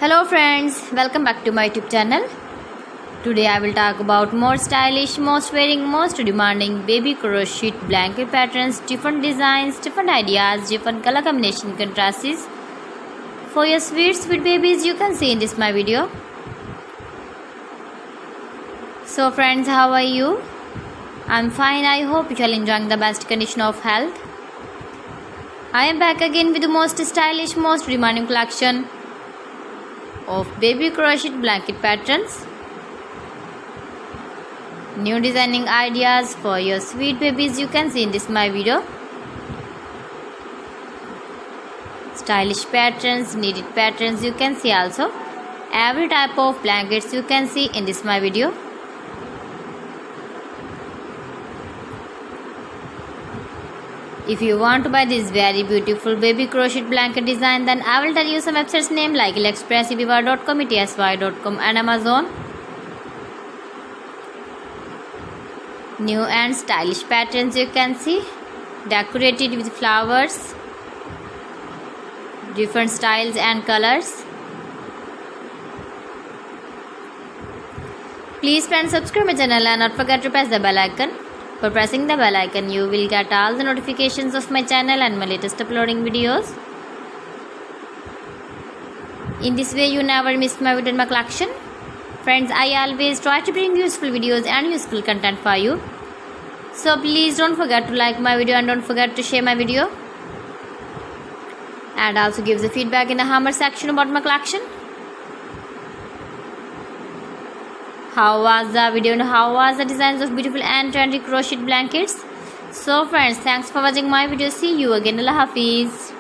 Hello friends, welcome back to my YouTube channel. Today I will talk about more stylish, most wearing, most demanding baby crochet blanket patterns, different designs, different ideas, different color combination contrasts for your sweet babies you can see in this my video. So friends, how are you? I'm fine. I hope you are enjoying the best condition of health. I am back again with the most stylish, most demanding collection of baby crochet blanket patterns. New designing ideas for your sweet babies you can see in this my video. Stylish patterns, needed patterns you can see also. Every type of blankets you can see in this my video. If you want to buy this very beautiful baby crochet blanket design, then I will tell you some websites name like AliExpress, eBay.com, ETSY.com and Amazon. New and stylish patterns you can see, decorated with flowers, different styles and colors. Please friends, subscribe my channel and not forget to press the bell icon. For pressing the bell icon, you will get all the notifications of my channel and my latest uploading videos. In this way, you never miss my video in my collection. Friends, I always try to bring useful videos and useful content for you. So please don't forget to like my video and don't forget to share my video. And also give the feedback in the comment section about my collection. How was the video and how was the designs of beautiful and trendy crochet blankets? So friends, thanks for watching my video. See you again. Allah Hafiz.